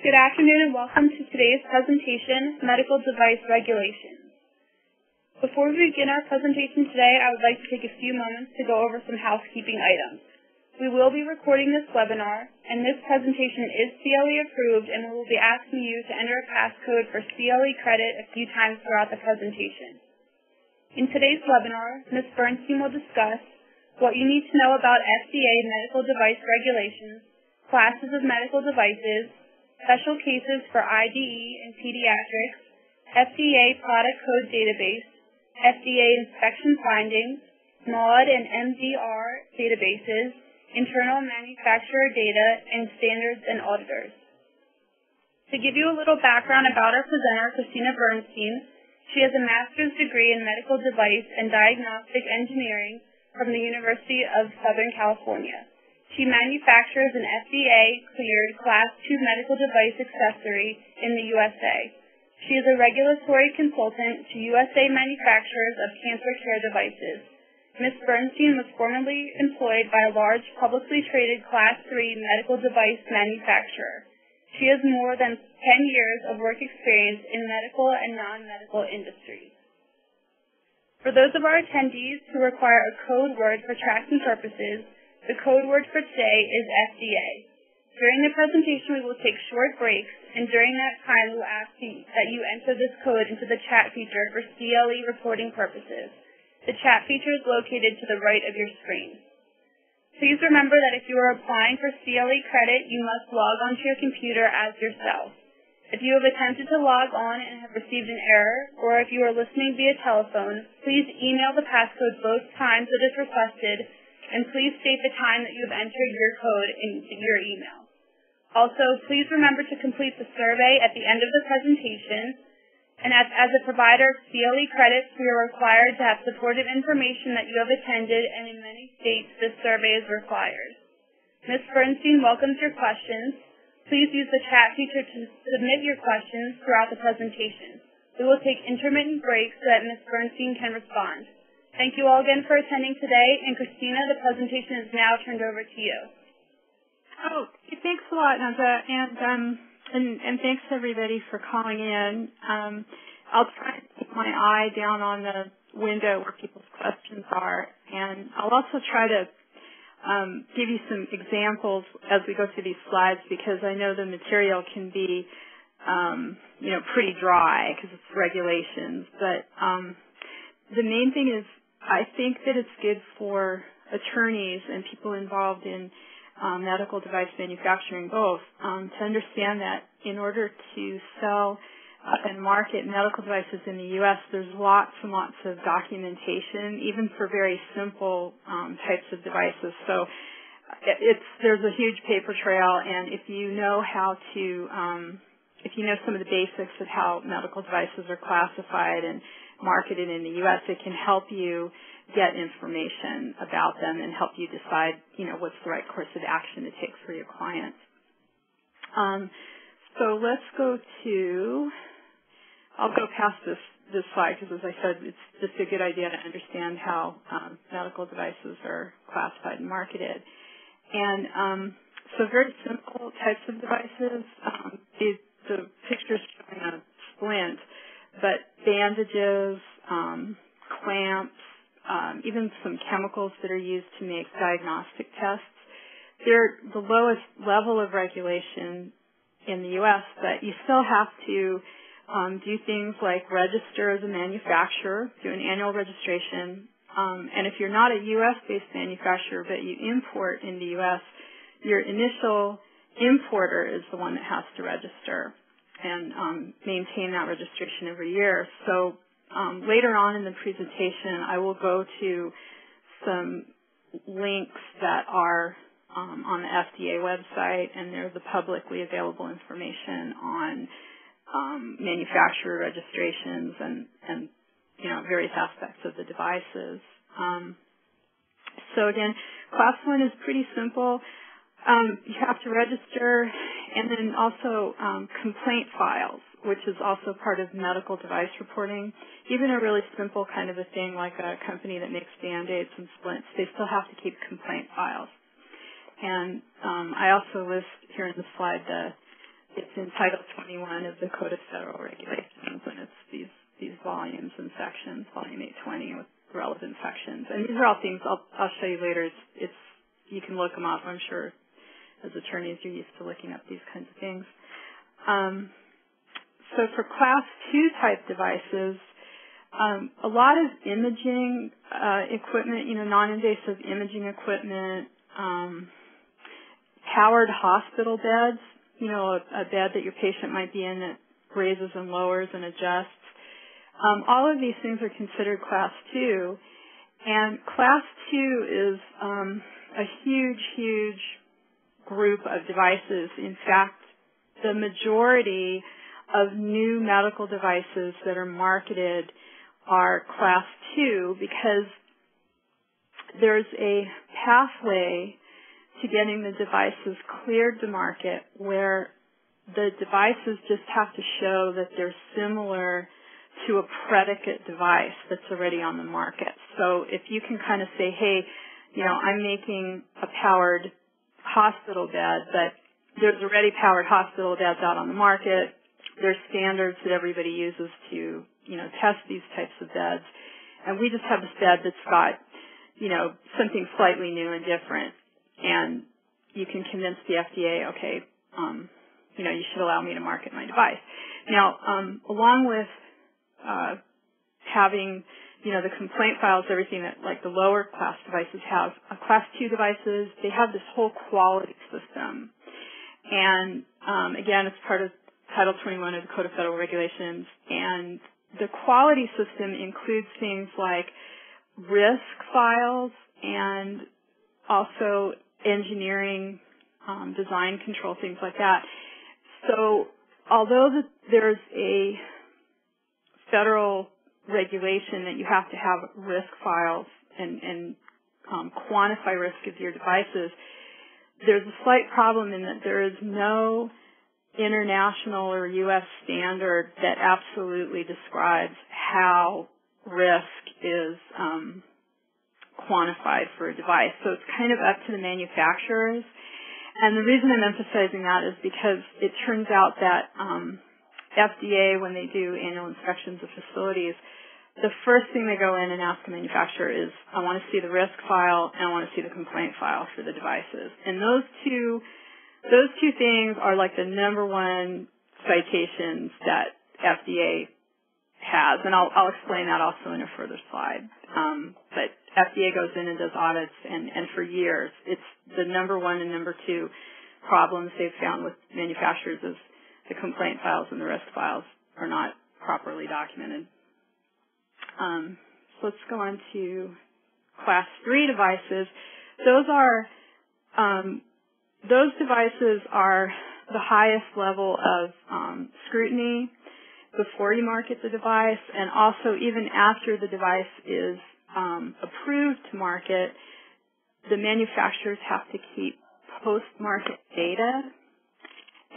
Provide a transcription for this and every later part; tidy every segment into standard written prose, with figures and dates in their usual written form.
Good afternoon and welcome to today's presentation, Medical Device Regulations. Before we begin our presentation today, I would like to take a few moments to go over some housekeeping items. We will be recording this webinar, and this presentation is CLE approved, and we will be asking you to enter a passcode for CLE credit a few times throughout the presentation. In today's webinar, Ms. Bernstein will discuss what you need to know about FDA medical device regulations, classes of medical devices, special cases for IDE and Pediatrics, FDA Product Code database, FDA inspection findings, MAUDE and MDR databases, internal manufacturer data, and standards and auditors. To give you a little background about our presenter, Christina Bernstein, she has a master's degree in medical device and diagnostic engineering from the University of Southern California. She manufactures an FDA-cleared Class II medical device accessory in the USA. She is a regulatory consultant to USA manufacturers of cancer care devices. Ms. Bernstein was formerly employed by a large publicly traded Class III medical device manufacturer. She has more than 10 years of work experience in medical and non-medical industries. For those of our attendees who require a code word for tracking purposes, the code word for today is FDA. During the presentation, we will take short breaks, and during that time, we will ask that you enter this code into the chat feature for CLE reporting purposes. The chat feature is located to the right of your screen. Please remember that if you are applying for CLE credit, you must log onto your computer as yourself. If you have attempted to log on and have received an error, or if you are listening via telephone, please email the passcode both times that is requested, and please state the time that you have entered your code in your email. Also, please remember to complete the survey at the end of the presentation, and as a provider of CLE credits, we are required to have supportive information that you have attended, and in many states, this survey is required. Ms. Bernstein welcomes your questions. Please use the chat feature to submit your questions throughout the presentation. We will take intermittent breaks so that Ms. Bernstein can respond. Thank you all again for attending today, and Christina, the presentation is now turned over to you. Oh, thanks a lot, Nanda, and thanks everybody for calling in. I'll try to keep my eye down on the window where people's questions are, and I'll also try to give you some examples as we go through these slides, because I know the material can be, pretty dry because it's regulations. But the main thing is, I think that it's good for attorneys and people involved in medical device manufacturing both to understand that in order to sell and market medical devices in the U.S., there's lots and lots of documentation, even for very simple types of devices. So there's a huge paper trail, and if you know if you know some of the basics of how medical devices are classified and marketed in the U.S., it can help you get information about them and help you decide, what's the right course of action to take for your client. So let's go to, I'll go past this slide because, as I said, it's just a good idea to understand how medical devices are classified and marketed. And so very simple types of devices. The picture's showing a splint, but bandages, clamps, even some chemicals that are used to make diagnostic tests. They're the lowest level of regulation in the U.S., but you still have to do things like register as a manufacturer, do an annual registration, and if you're not a U.S.-based manufacturer but you import in the U.S., your initial importer is the one that has to register and maintain that registration every year. So later on in the presentation, I will go to some links that are on the FDA website, and there's the publicly available information on manufacturer registrations and various aspects of the devices. So again, Class 1 is pretty simple. You have to register, and then also complaint files, which is also part of medical device reporting. Even a really simple kind of a thing like a company that makes Band-Aids and splints, they still have to keep complaint files. And I also list here in the slide the it's in Title 21 of the Code of Federal Regulations, and it's these volumes and sections, Volume 820 with relevant sections. And these are all things I'll show you later. It's you can look them up. I'm sure as attorneys you're used to looking up these kinds of things. So for Class 2 type devices, a lot of imaging equipment, non-invasive imaging equipment, powered hospital beds, a bed that your patient might be in that raises and lowers and adjusts. All of these things are considered Class 2, and Class 2 is a huge, huge group of devices. In fact, the majority of new medical devices that are marketed are Class 2 because there's a pathway to getting the devices cleared to market where the devices just have to show that they're similar to a predicate device that's already on the market. So if you can kind of say, hey, I'm making a powered hospital bed, but there's already powered hospital beds out on the market. There's standards that everybody uses to, test these types of beds. And we just have this bed that's got, something slightly new and different. And you can convince the FDA, okay, you should allow me to market my device. Now, along with having, the complaint files, everything that like the lower class devices have, Class 2 devices, they have this whole quality system. And again, it's part of Title 21 of the Code of Federal Regulations. And the quality system includes things like risk files and also engineering, design control, things like that. So although there's a federal regulation that you have to have risk files and quantify risk of your devices, there's a slight problem in that there is no international or U.S. standard that absolutely describes how risk is quantified for a device. So it's kind of up to the manufacturers. And the reason I'm emphasizing that is because it turns out that FDA, when they do annual inspections of facilities, the first thing they go in and ask the manufacturer is, I want to see the risk file and I want to see the complaint file for the devices. And those two things are like the number one citations that FDA has, and I'll explain that also in a further slide. But FDA goes in and does audits, and for years, it's the number one and number two problems they've found with manufacturers is the complaint files and the risk files are not properly documented. So let's go on to Class 3 devices. Those devices are the highest level of scrutiny before you market the device, and also even after the device is approved to market, the manufacturers have to keep post-market data,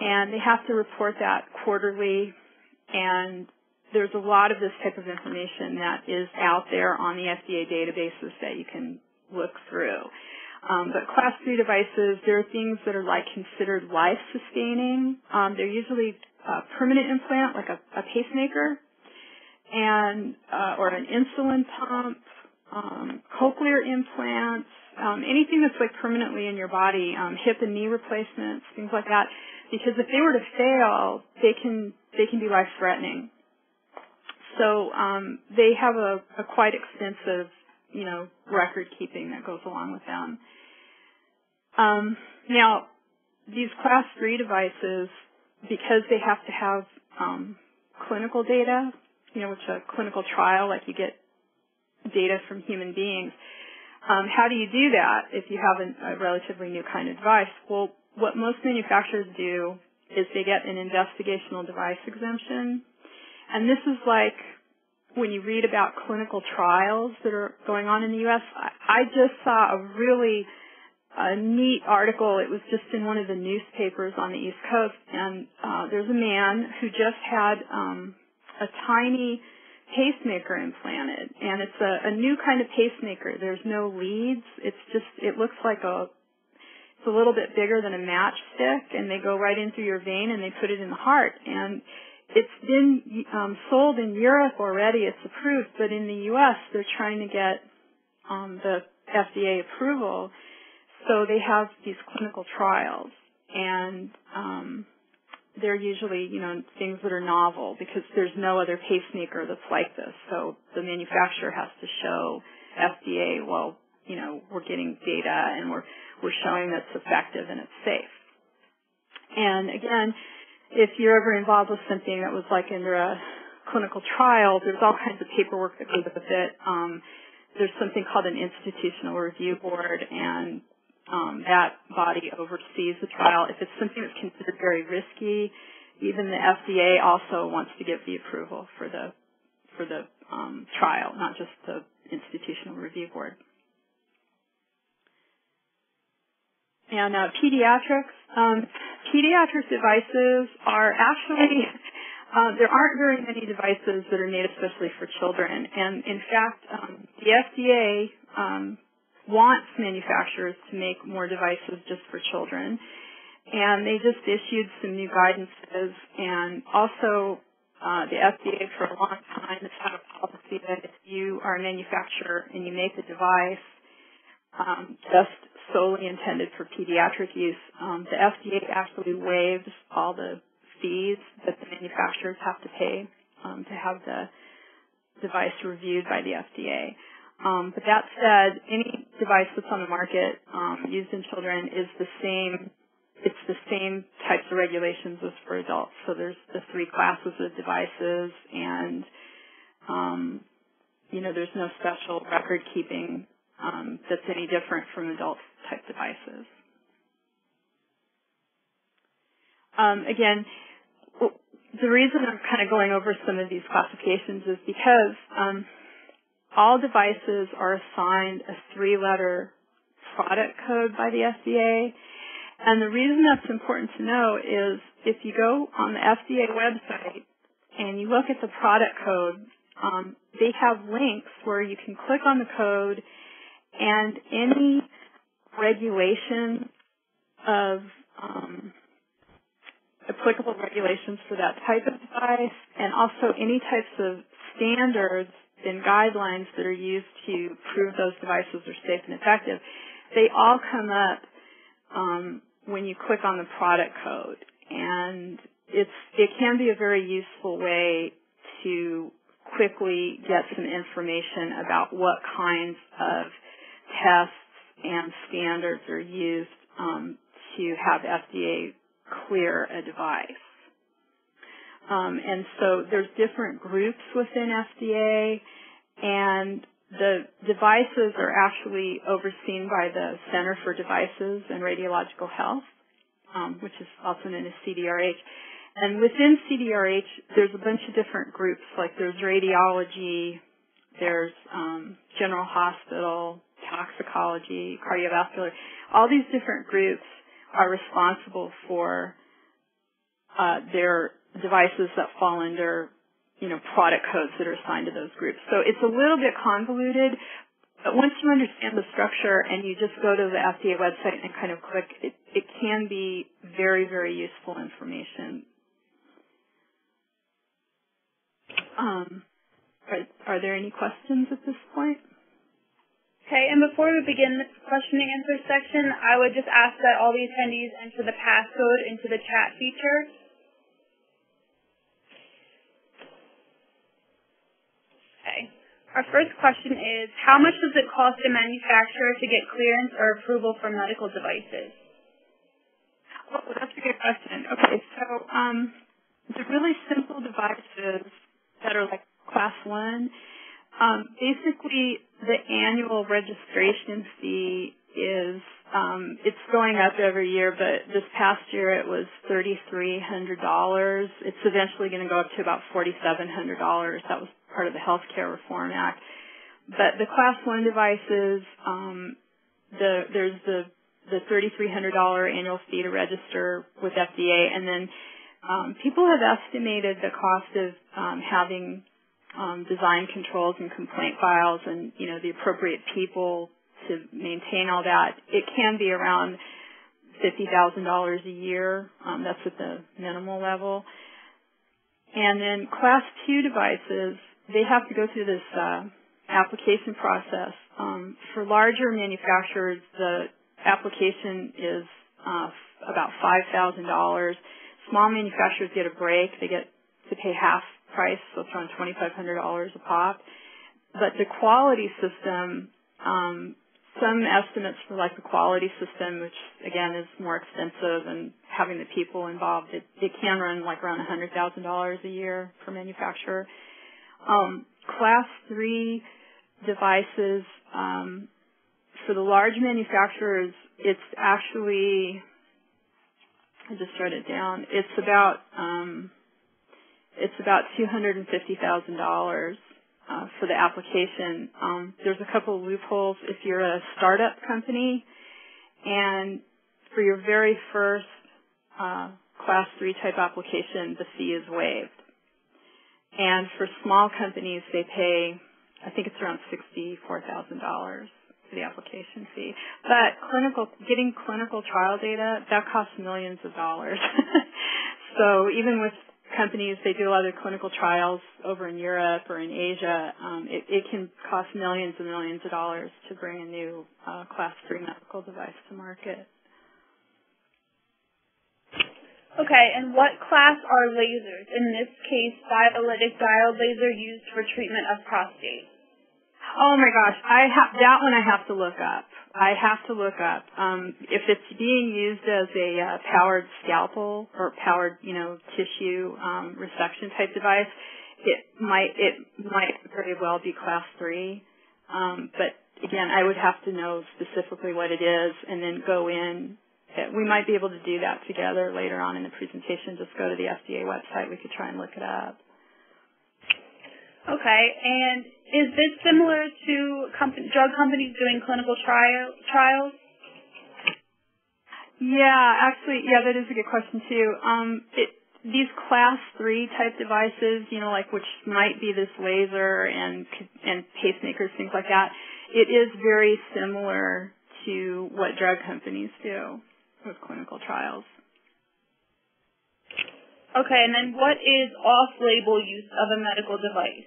and they have to report that quarterly, and there's a lot of this type of information that is out there on the FDA databases that you can look through. But Class 3 devices, there are things that are considered life-sustaining. They're usually a permanent implant, like a pacemaker, and or an insulin pump, cochlear implants, anything that's permanently in your body, hip and knee replacements, things like that. Because if they were to fail, they can be life-threatening. So they have a quite extensive, record keeping that goes along with them. Now, these Class 3 devices, because they have to have clinical data, which a clinical trial, like you get data from human beings. How do you do that if you have a relatively new kind of device? Well, what most manufacturers do is they get an investigational device exemption. And this is like when you read about clinical trials that are going on in the U.S. I just saw a really neat article. It was just in one of the newspapers on the East Coast, and there's a man who just had a tiny pacemaker implanted, and it's a new kind of pacemaker. There's no leads. It looks like It's a little bit bigger than a matchstick, and they go right in through your vein, and they put it in the heart. And it's been sold in Europe already. It's approved, but in the U.S., they're trying to get the FDA approval. So they have these clinical trials, and they're usually, things that are novel because there's no other pacemaker that's like this. So the manufacturer has to show FDA, well, we're getting data and we're showing that it's effective and it's safe. And again, if you're ever involved with something that was like under a clinical trial, there's all kinds of paperwork that goes with it. There's something called an institutional review board, and that body oversees the trial. If it's something that's considered very risky, even the FDA also wants to give the approval for the trial, not just the institutional review board. And pediatrics. Pediatric devices are actually, there aren't very many devices that are made especially for children. And in fact, the FDA wants manufacturers to make more devices just for children. And they just issued some new guidances. And also, the FDA for a long time has had a policy that if you are a manufacturer and you make a device just solely intended for pediatric use, the FDA actually waives all the fees that the manufacturers have to pay to have the device reviewed by the FDA. But that said, any device that's on the market used in children is the same. It's the same types of regulations as for adults. So there's the 3 classes of devices, and there's no special record keeping that's any different from adult type devices. Again, the reason I'm kind of going over some of these classifications is because all devices are assigned a 3-letter product code by the FDA. And the reason that's important to know is if you go on the FDA website and you look at the product code, they have links where you can click on the code, and any regulation of applicable regulations for that type of device, and also any types of standards and guidelines that are used to prove those devices are safe and effective, they all come up when you click on the product code. And it can be a very useful way to quickly get some information about what kinds of tests and standards are used to have FDA clear a device. And so there's different groups within FDA, and the devices are actually overseen by the Center for Devices and Radiological Health, which is also known as CDRH. And within CDRH, there's a bunch of different groups, like there's radiology, there's general hospital, toxicology, cardiovascular. All these different groups are responsible for their devices that fall under, product codes that are assigned to those groups. So it's a little bit convoluted, but once you understand the structure and you just go to the FDA website and kind of click, it can be very, very useful information. Are there any questions at this point? Okay, and before we begin the question and answer section, I would just ask that all the attendees enter the passcode into the chat feature. Okay. Our first question is, how much does it cost a manufacturer to get clearance or approval for medical devices? Oh, that's a good question. Okay, so the really simple devices that are like Class 1, basically the annual registration fee is, it's going up every year, but this past year it was $3,300. It's eventually going to go up to about $4,700. That was part of the Healthcare Reform Act. But the Class 1 devices, there's the $3,300 annual fee to register with FDA, and then people have estimated the cost of having design controls and complaint files and, the appropriate people to maintain all that. It can be around $50,000 a year. That's at the minimal level. And then Class 2 devices, they have to go through this application process. For larger manufacturers, the application is about $5,000. Small manufacturers get a break. They get to pay half price, so it's around $2,500 a pop. But the quality system, some estimates for like the quality system, which again is more expensive and having the people involved, it can run like around $100,000 a year per manufacturer. Class 3 devices, for the large manufacturers, it's actually, I just wrote it down, it's about $250,000 for the application. There's a couple of loopholes. If you're a startup company and for your very first Class 3 type application, the fee is waived. And for small companies, they pay, I think it's around $64,000 for the application fee. But getting clinical trial data, that costs millions of dollars. So even with companies, they do a lot of clinical trials over in Europe or in Asia. It can cost millions and millions of dollars to bring a new Class 3 medical device to market. Okay, and what class are lasers? In this case, biolytic diode laser used for treatment of prostate. Oh my gosh, that one I have to look up. If it's being used as a powered scalpel or powered, tissue resection type device, it might very well be Class 3. But again, I would have to know specifically what it is and then go in. We might be able to do that together later on in the presentation. Just go to the FDA website. We could try and look it up. Okay, and is this similar to drug companies doing clinical trials? Yeah, that is a good question too. These Class 3 type devices, which might be this laser and pacemakers, things like that, it is very similar to what drug companies do with clinical trials. Okay, and then what is off-label use of a medical device?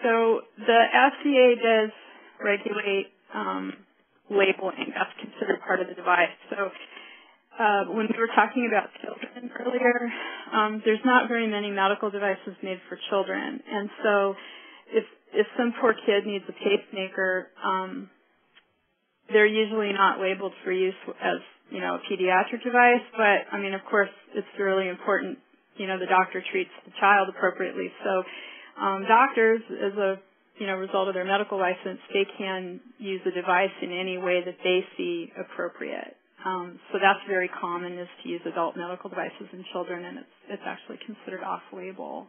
So the FDA does regulate labeling. That's considered part of the device. So when we were talking about children earlier, there's not very many medical devices made for children. And so if some poor kid needs a pacemaker, they're usually not labeled for use as, a pediatric device. But, of course, it's really important, the doctor treats the child appropriately. So doctors, as a, result of their medical license, they can use the device in any way that they see appropriate. So that's very common, is to use adult medical devices in children, and it's actually considered off-label.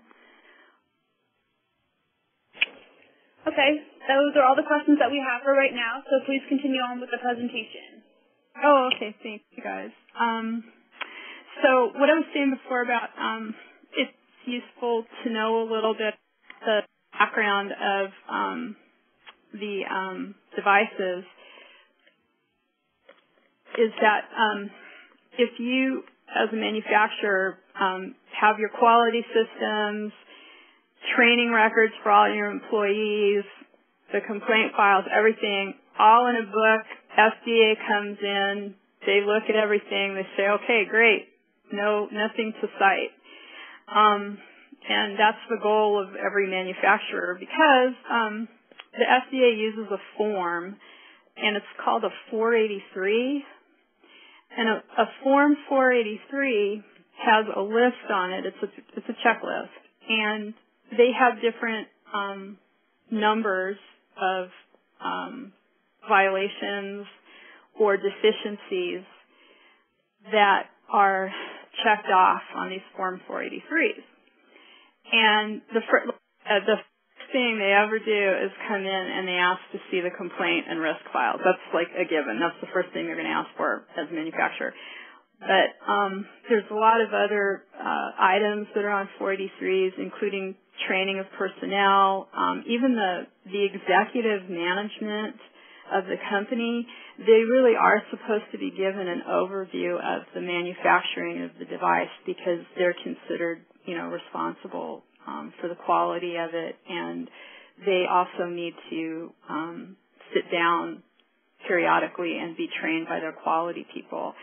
Okay, those are all the questions that we have for right now, so please continue on with the presentation. Oh, okay, thank you guys. So what I was saying before about it's useful to know a little bit the background of the devices is that if you, as a manufacturer, have your quality systems, training records for all your employees, the complaint files, everything, all in a book, FDA comes in, they look at everything, they say, okay, great, nothing to cite. And that's the goal of every manufacturer, because the FDA uses a form, and it's called a 483. And a Form 483 has a list on it. It's a checklist. And they have different numbers of violations or deficiencies that are checked off on these Form 483s. And the first thing they ever do is come in and they ask to see the complaint and risk files. That's like a given. That's the first thing they're going to ask for as a manufacturer. But there's a lot of other items that are on 483s, including training of personnel, even the executive management of the company, they really are supposed to be given an overview of the manufacturing of the device because they're considered, responsible for the quality of it, and they also need to sit down periodically and be trained by their quality people.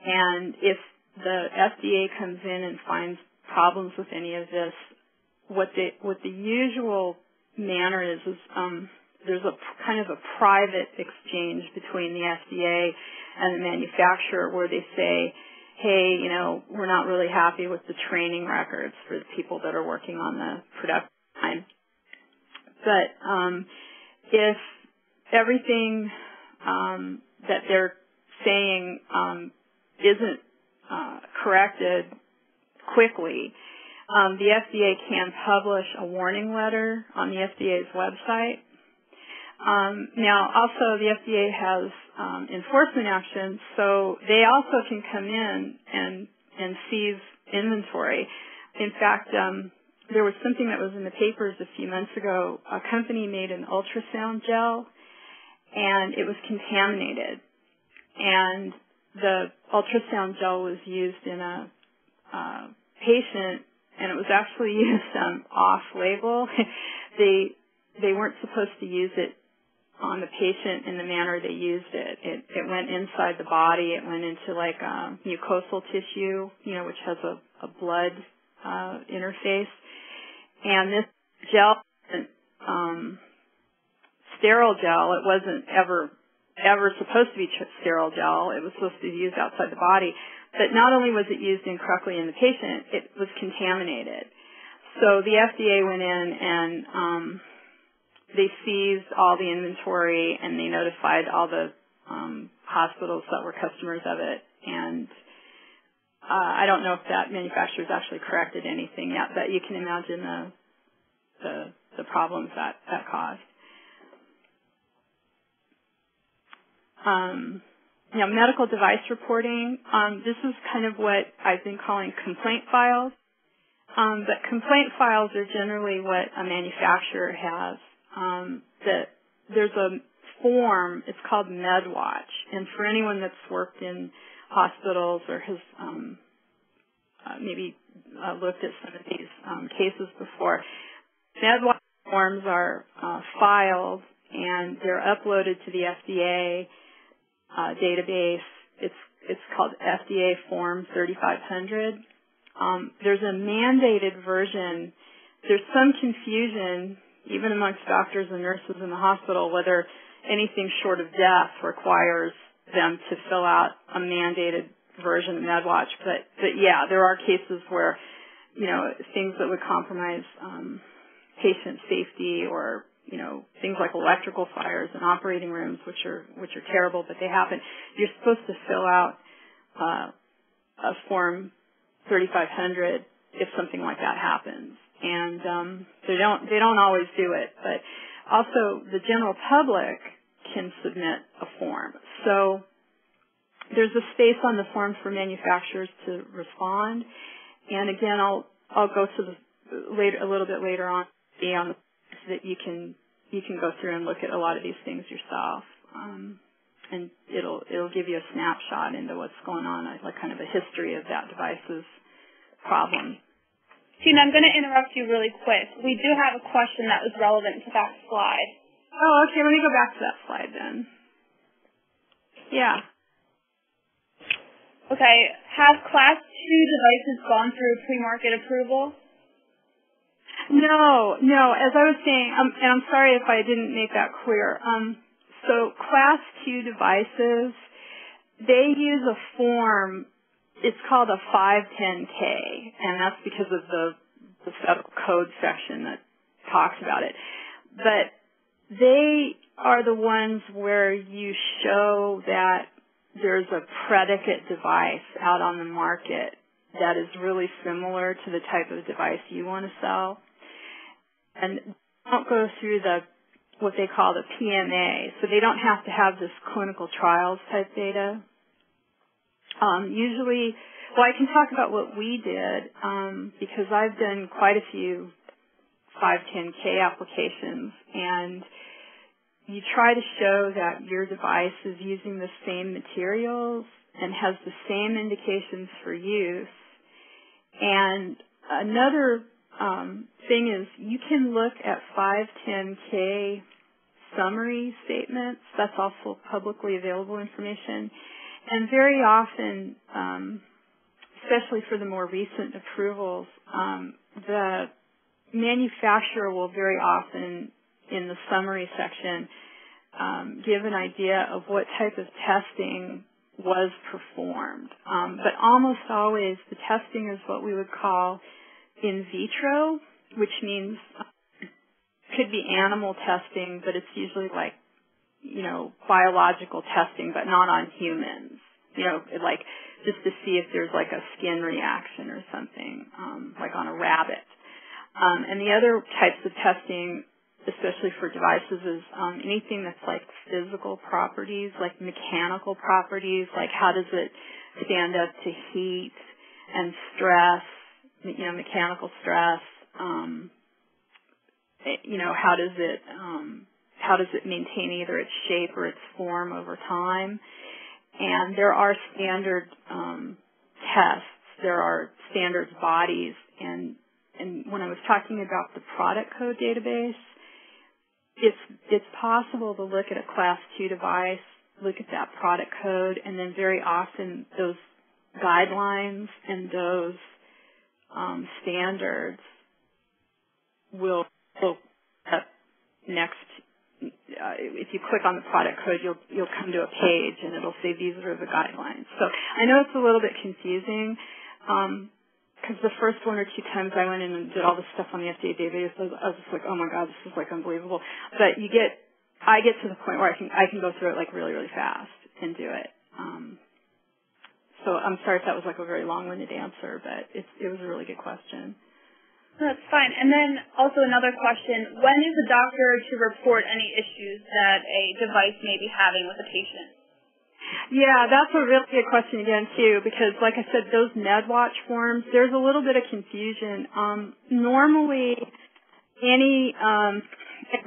And if the FDA comes in and finds problems with any of this, what the usual manner is there's a kind of a private exchange between the FDA and the manufacturer where they say, hey, we're not really happy with the training records for the people that are working on the production line. But if everything that they're saying isn't corrected quickly, the FDA can publish a warning letter on the FDA's website. Now, also, the FDA has enforcement actions, so they also can come in and seize inventory. In fact, there was something that was in the papers a few months ago. A company made an ultrasound gel, and it was contaminated. And the ultrasound gel was used in a patient, and it was actually used off-label. They weren't supposed to use it on the patient in the manner they used it. It went inside the body. It went into like mucosal tissue, which has a blood interface. And this gel wasn't sterile gel. It wasn't ever supposed to be sterile gel. It was supposed to be used outside the body. But not only was it used incorrectly in the patient, it was contaminated. So the FDA went in and they seized all the inventory and they notified all the hospitals that were customers of it. And I don't know if that manufacturer's actually corrected anything yet, but you can imagine the problems that caused. Medical device reporting. This is kind of what I've been calling complaint files. But complaint files are generally what a manufacturer has. There's a form, it's called MedWatch, and for anyone that's worked in hospitals or has maybe looked at some of these cases before, MedWatch forms are filed and they're uploaded to the FDA database. It's called FDA Form 3500. There's a mandated version. There's some confusion even amongst doctors and nurses in the hospital whether anything short of death requires them to fill out a mandated version of MedWatch. But yeah, there are cases where, things that would compromise patient safety or, things like electrical fires in operating rooms, which are terrible, but they happen. You're supposed to fill out a Form 3500 if something like that happens. And they don't always do it, but also the general public can submit a form. So there's a space on the form for manufacturers to respond. And again, I'll go to a little bit later on so that you can go through and look at a lot of these things yourself. And it'll give you a snapshot into what's going on, like kind of a history of that device's problem. Tina, I'm going to interrupt you really quick. We do have a question that was relevant to that slide. Oh, okay. Let me go back to that slide then. Yeah. Okay. Have Class 2 devices gone through pre-market approval? No. As I was saying, and I'm sorry if I didn't make that clear. So Class 2 devices, they use a form. It's called a 510K, and that's because of the federal code section that talks about it. But they are the ones where you show that there's a predicate device out on the market that is really similar to the type of device you want to sell. And they don't go through what they call the PMA, so they don't have to have this clinical trials type data. Usually, well, I can talk about what we did because I've done quite a few 510K applications, and you try to show that your device is using the same materials and has the same indications for use. And another thing is you can look at 510K summary statements. That's also publicly available information. And very often, especially for the more recent approvals, the manufacturer will very often in the summary section give an idea of what type of testing was performed. But almost always the testing is what we would call in vitro, which means could be animal testing, but it's usually like, biological testing, but not on humans. Like just to see if there's like a skin reaction or something, like on a rabbit. And the other types of testing, especially for devices, is anything that's like physical properties, like mechanical properties, like how does it stand up to heat and stress, mechanical stress, how does it maintain either its shape or its form over time. And there are standard tests, there are standards bodies, and when I was talking about the product code database, it's possible to look at a Class 2 device, look at that product code, and then very often those guidelines and those standards will next. If you click on the product code, you'll come to a page and it'll say these are the guidelines. So I know it's a little bit confusing. Because the first one or two times I went in and did all this stuff on the FDA database, I was just like, oh my God, this is like unbelievable. But I get to the point where I can go through it like really, really fast and do it. So I'm sorry if that was like a very long-winded answer, but it was a really good question. That's fine. And then also another question, when is a doctor to report any issues that a device may be having with a patient? Yeah, that's a really good question again, too, because like I said, those MedWatch forms, there's a little bit of confusion. Normally, any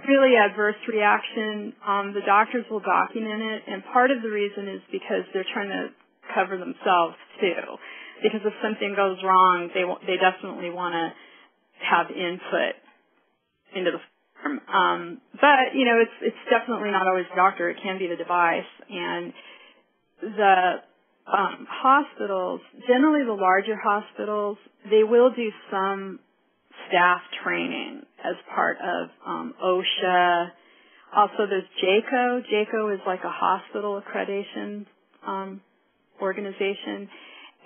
really adverse reaction, the doctors will document it, and part of the reason is because they're trying to cover themselves, too. Because if something goes wrong, they definitely want to have input into the form. But, it's definitely not always the doctor. It can be the device. And the hospitals, generally the larger hospitals, they will do some staff training as part of OSHA. Also, there's JACO. JACO is like a hospital accreditation organization.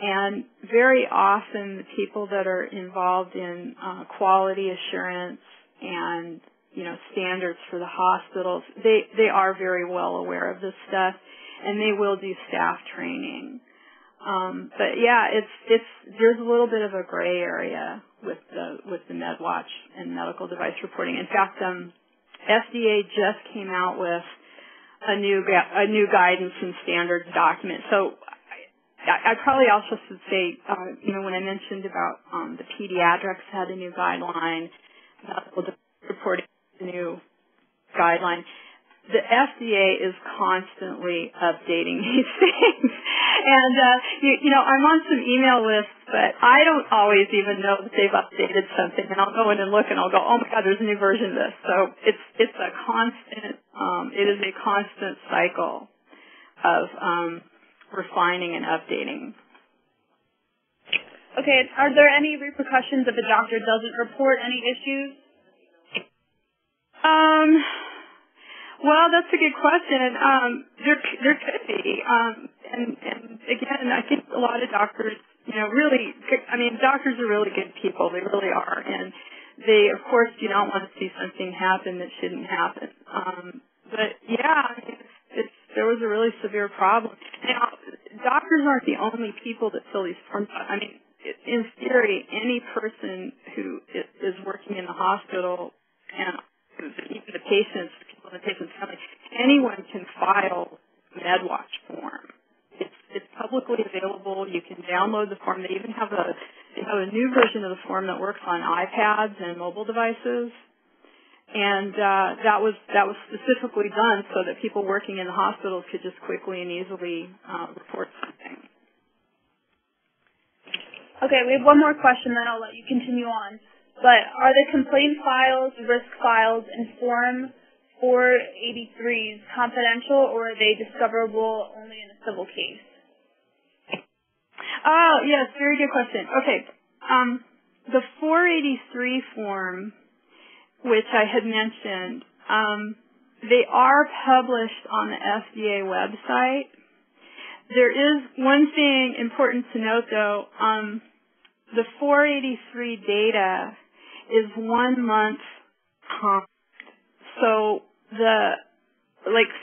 And very often the people that are involved in quality assurance and, standards for the hospitals, they are very well aware of this stuff, and they will do staff training. But yeah, there's a little bit of a gray area with the MedWatch and medical device reporting. In fact, FDA just came out with a new guidance and standards document. So I probably also should say, when I mentioned about the Pediatrics had a new guideline, medical reporting a new guideline, the FDA is constantly updating these things. And, I'm on some email lists, but I don't always even know that they've updated something. And I'll go in and look and I'll go, oh my God, there's a new version of this. So it's a constant, it is a constant cycle of, refining and updating. Okay, are there any repercussions if a doctor doesn't report any issues? Well, that's a good question. There could be. And again, I think a lot of doctors, really, doctors are really good people. They really are. And they, of course, do not want to see something happen that shouldn't happen. But yeah, there was a really severe problem. Now, doctors aren't the only people that fill these forms out. In theory, any person who is working in the hospital and even the patients, people in the patient's family, anyone can file a MedWatch form. It's publicly available. You can download the form. They even have a new version of the form that works on iPads and mobile devices. And that was specifically done so that people working in the hospitals could just quickly and easily report something. Okay, we have one more question, then I'll let you continue on. But are the complaint files, risk files, and Form 483s confidential, or are they discoverable only in a civil case? Oh, yes, very good question. Okay, the 483 form, which I had mentioned, they are published on the FDA website. There is one thing important to note, though. The 483 data is 1 month time. So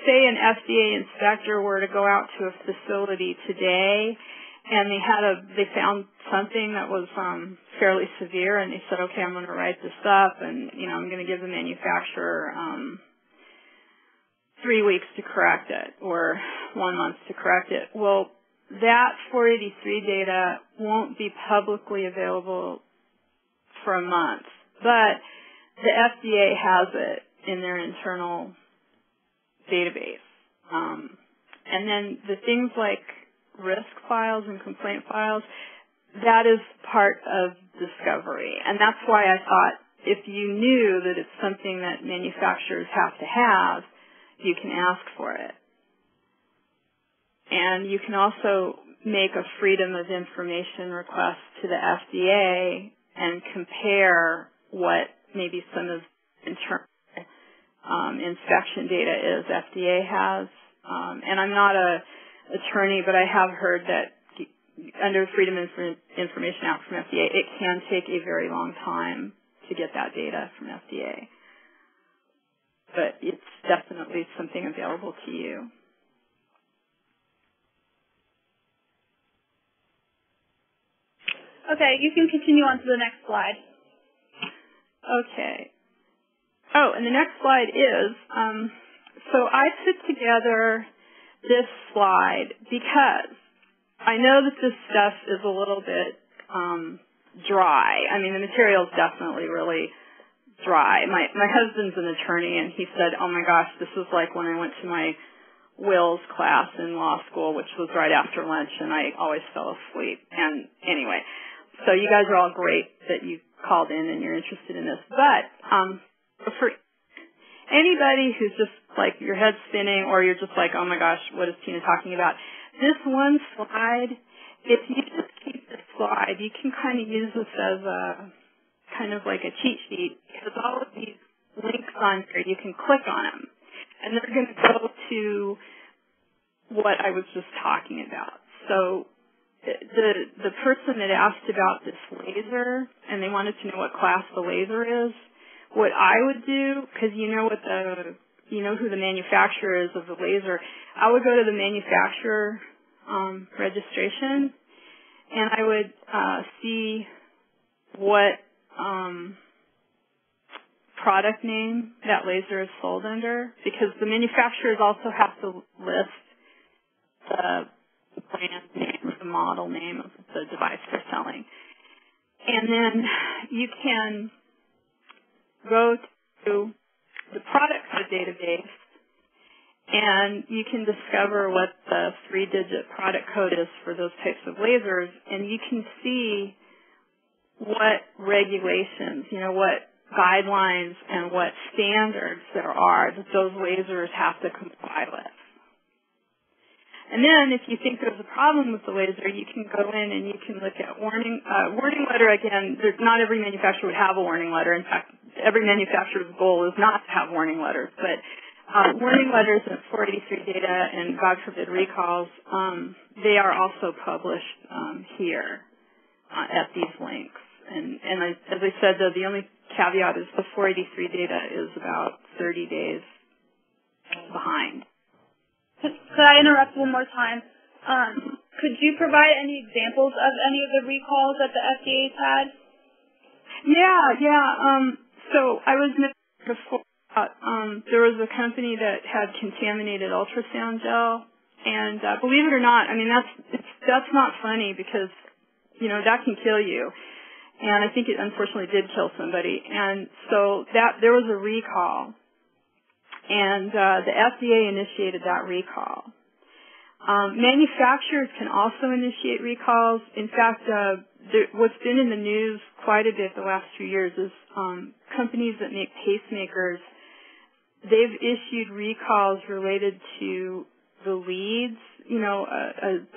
say an FDA inspector were to go out to a facility today and they found something that was fairly severe, and they said, okay, I'm going to write this up, and I'm going to give the manufacturer 3 weeks to correct it or 1 month to correct it. Well, that 483 data won't be publicly available for a month, but the FDA has it in their internal database. And then the things like risk files and complaint files, that is part of discovery. And that's why I thought if you knew that it's something that manufacturers have to have, you can ask for it. And you can also make a freedom of information request to the FDA and compare what maybe some of internal inspection data is FDA has. And I'm not a attorney, but I have heard that under Freedom of Information Act from FDA, it can take a very long time to get that data from FDA. But it's definitely something available to you. Okay, you can continue on to the next slide. Okay. Oh, and the next slide is, so I put together this slide because I know that this stuff is a little bit dry. I mean, the material is definitely really dry. My husband's an attorney, and he said, oh my gosh, this is like when I went to my wills class in law school, which was right after lunch, and I always fell asleep. And anyway, so you guys are all great that you called in and you're interested in this. But for anybody who's just like your head's spinning or you're just like, oh my gosh, what is Tina talking about? This one slide, if you just keep this slide, you can kind of use this as a kind of like a cheat sheet because all of these links on here, you can click on them. And they're going to go to what I was just talking about. So the person that asked about this laser and they wanted to know what class the laser is, what I would do, because you know who the manufacturer is of the laser, I would go to the manufacturer registration and I would see what product name that laser is sold under, because the manufacturers also have to list the brand name or the model name of the device they're selling. And then you can go to the product code database and you can discover what the 3-digit product code is for those types of lasers, and you can see what regulations, what guidelines and what standards there are that those lasers have to comply with. And then if you think there's a problem with the laser, you can go in and you can look at warning letter. Again, not every manufacturer would have a warning letter. In fact, every manufacturer's goal is not to have warning letters. But warning letters and 483 data and, God forbid, recalls, they are also published here at these links. And as I said, though, the only caveat is the 483 data is about 30 days behind. Could I interrupt one more time? Could you provide any examples of any of the recalls that the FDA's had? Yeah. So I was mentioning before there was a company that had contaminated ultrasound gel, and believe it or not, I mean that's not funny because that can kill you. and I think it unfortunately did kill somebody. And so there was a recall, and the FDA initiated that recall. Manufacturers can also initiate recalls. In fact, what's been in the news quite a bit the last few years is companies that make pacemakers, they've issued recalls related to the leads. You know,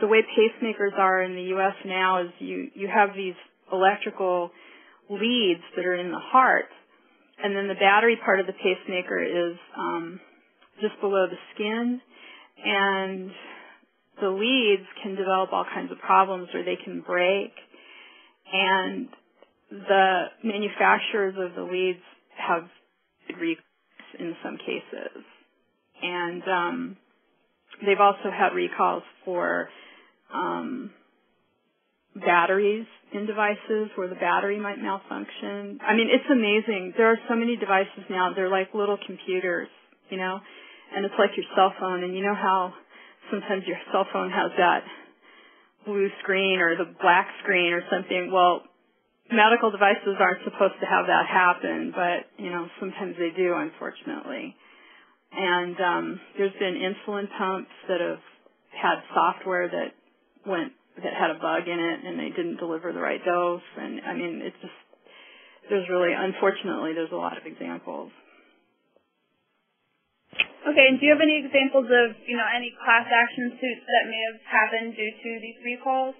the way pacemakers are in the U.S. now is you have these electrical leads that are in the heart, and then the battery part of the pacemaker is just below the skin, and the leads can develop all kinds of problems, or they can break, and the manufacturers of the leads have recalls in some cases. And they've also had recalls for batteries in devices where the battery might malfunction. I mean, it's amazing. There are so many devices now. They're like little computers, you know, and it's like your cell phone. And you know how sometimes your cell phone has that blue screen or the black screen or something? Well, medical devices aren't supposed to have that happen, but, you know, sometimes they do, unfortunately. And there's been insulin pumps that have had software that had a bug in it, and they didn't deliver the right dose. And I mean, it's just, unfortunately, there's a lot of examples. Okay, and do you have any examples of, you know, any class action suits that may have happened due to these recalls?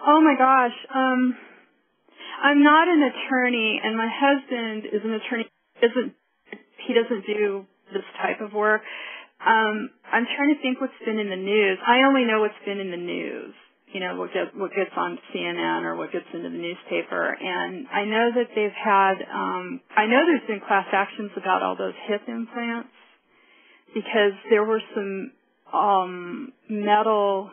Oh my gosh, I'm not an attorney, and my husband is an attorney. He doesn't do this type of work. I'm trying to think what's been in the news. I only know what's been in the news, you know, what gets on CNN or what gets into the newspaper. And I know that they've had, I know there's been class actions about all those hip implants because there were some metal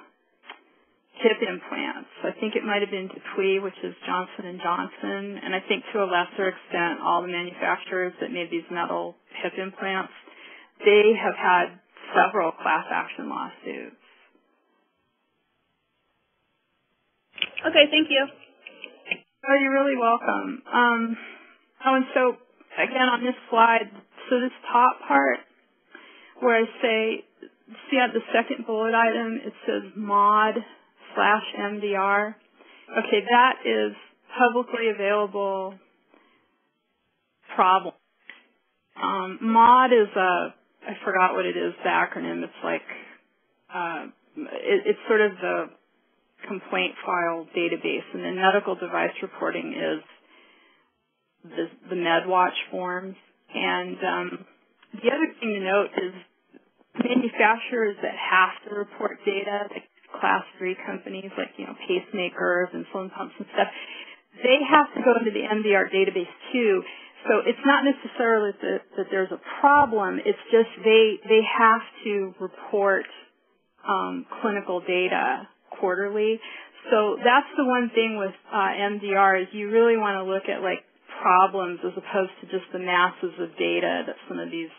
hip implants. I think it might have been Dupuis, which is Johnson & Johnson, and I think to a lesser extent all the manufacturers that made these metal hip implants, they have had several class action lawsuits. Okay, thank you. Oh, you're really welcome. And so, again, on this slide, so this top part where I say, see at the second bullet item, it says MAUDE/MDR. Okay, that is publicly available problem. MAUDE is I forgot what it is, the acronym. It's like, it's sort of the complaint file database, and then medical device reporting is the MedWatch forms. And the other thing to note is manufacturers that have to report data, like class 3 companies like, you know, pacemakers, insulin pumps and stuff, they have to go into the MDR database too. So it's not necessarily that there's a problem, it's just they have to report clinical data quarterly. So that's the one thing with MDR is you really want to look at like problems as opposed to just the masses of data that some of these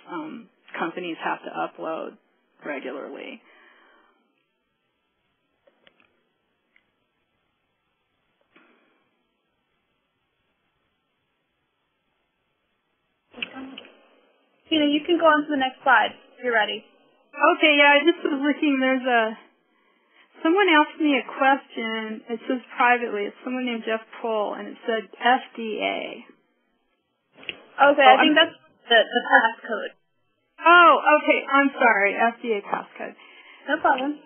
companies have to upload regularly. Tina, you can go on to the next slide if you're ready. Okay, yeah, I just was looking. Someone asked me a question. It says privately. It's someone named Jeff Pohl, and it said FDA. Okay, I think that's the passcode. Oh, okay. I'm sorry. FDA passcode. No problem.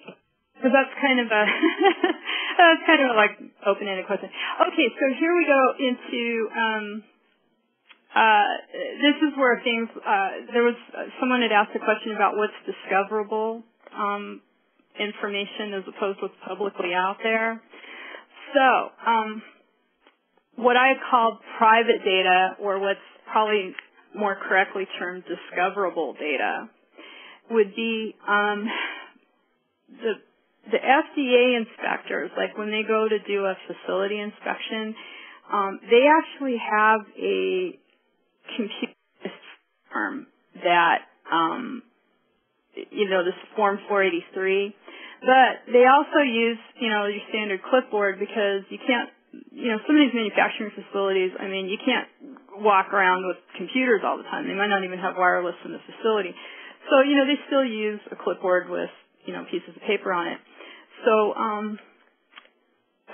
Because that's kind of a like open-ended question. Okay, so here we go into this is where things. There was someone had asked a question about what's discoverable information as opposed to what's publicly out there. So, what I called private data, or what's probably more correctly termed discoverable data, would be the FDA inspectors, like when they go to do a facility inspection, they actually have a computer form that, this Form 483, but they also use, your standard clipboard because you can't some of these manufacturing facilities, I mean, you can't walk around with computers all the time. They might not even have wireless in the facility. So, they still use a clipboard with, pieces of paper on it. So,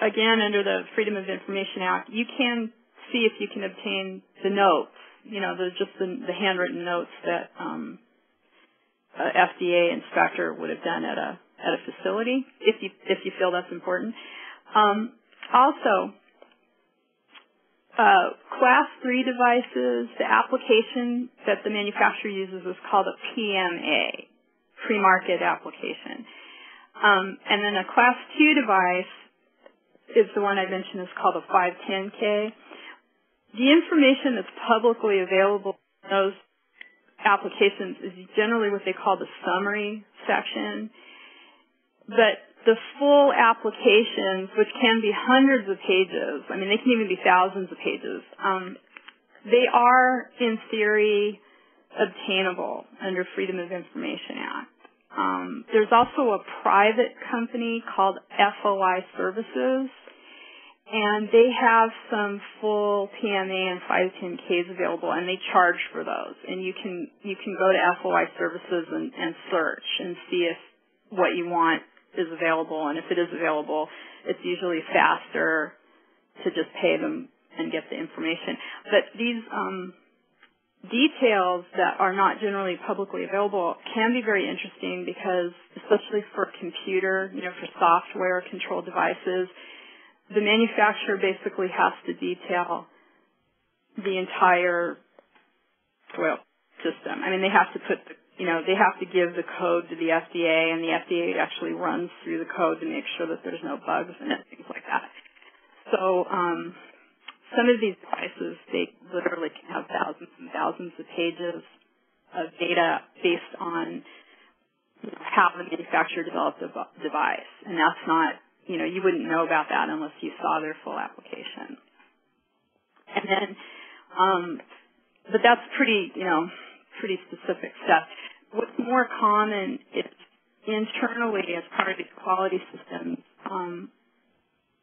again, under the Freedom of Information Act, you can see if you can obtain the notes, the handwritten notes that an FDA inspector would have done at a facility, if you feel that's important. Also, Class 3 devices, the application that the manufacturer uses is called a PMA, Premarket application. And then a Class 2 device is the one I mentioned, is called a 510K. The information that's publicly available in those applications is generally what they call the summary section. But the full applications, which can be hundreds of pages, I mean, they can even be thousands of pages, they are, in theory, obtainable under Freedom of Information Act. There's also a private company called FOI Services, and they have some full PMA and 510Ks available, and they charge for those. And you can go to FOI Services and search and see if what you want is available, and if it is available, it's usually faster to just pay them and get the information. But these details that are not generally publicly available can be very interesting because, especially for computer, for software controlled devices, the manufacturer basically has to detail the entire system. I mean, they have to put they have to give the code to the FDA, and the FDA actually runs through the code to make sure that there's no bugs in it, things like that. So some of these devices, they literally can have thousands and thousands of pages of data based on how the manufacturer developed the device. And that's not, you wouldn't know about that unless you saw their full application. And then, but that's pretty specific stuff. What's more common is internally as part of these quality systems,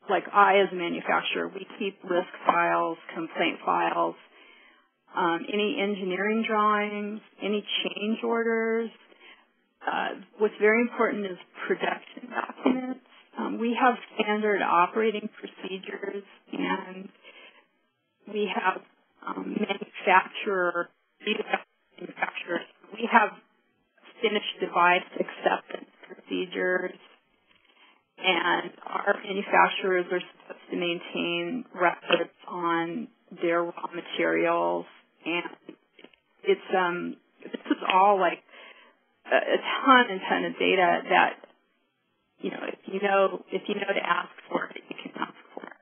like I as a manufacturer, we keep risk files, complaint files, any engineering drawings, any change orders. What's very important is production documents. We have standard operating procedures, and we have manufacturers. We have finished device acceptance procedures, and our manufacturers are supposed to maintain records on their raw materials, and this is all like a ton of data that if you know to ask for it, you can ask for it.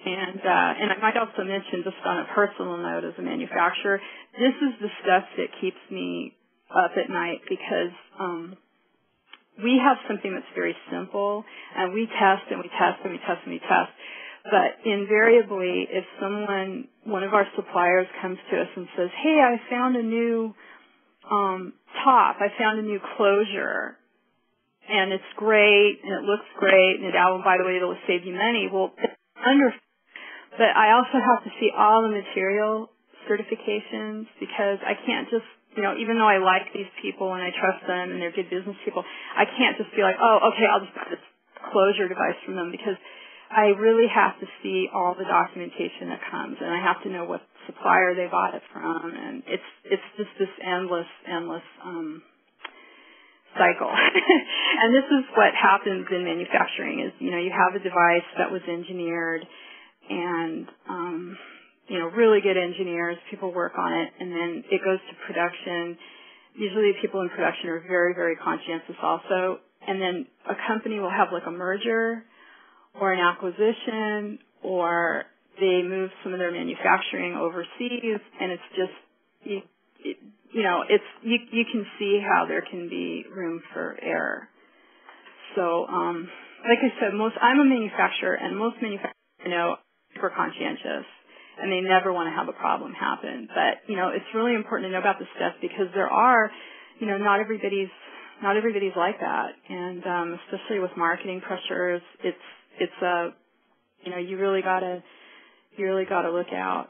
And I might also mention, just on a personal note as a manufacturer, this is the stuff that keeps me up at night because we have something that's very simple, and we test and we test and we test and we test. But invariably, if one of our suppliers comes to us and says, hey, I found a new top, I found a new closure, and it's great, and it looks great, and by the way, it'll save you money. Well, it's wonderful. But I also have to see all the material certifications because I can't just, even though I like these people and I trust them and they're good business people, I can't just be like, oh, okay, I'll just buy this closure device from them because I really have to see all the documentation that comes, and I have to know what supplier they bought it from, and it's just this endless cycle. And this is what happens in manufacturing is, you have a device that was engineered and, really good engineers, people work on it, and then it goes to production. Usually people in production are very, very conscientious also. And then a company will have like a merger or an acquisition, or they move some of their manufacturing overseas, and it's just, you can see how there can be room for error. So, like I said, I'm a manufacturer, and most manufacturers are super conscientious, and they never want to have a problem happen. But, it's really important to know about this stuff because there are, not everybody's not everybody's like that, and especially with marketing pressures, it's a, you know, you really gotta look out.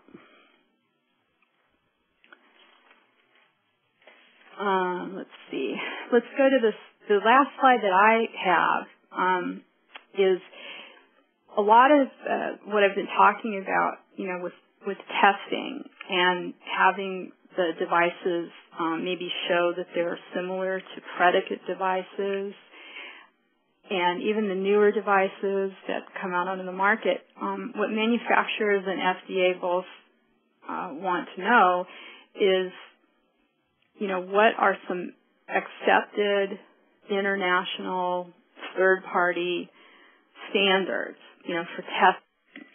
Let's see. Let's go to this. The last slide that I have is a lot of what I've been talking about, you know, with testing and having the devices maybe show that they're similar to predicate devices, and even the newer devices that come out onto the market. What manufacturers and FDA both want to know is, you know, what are some accepted international third-party standards, you know, for testing.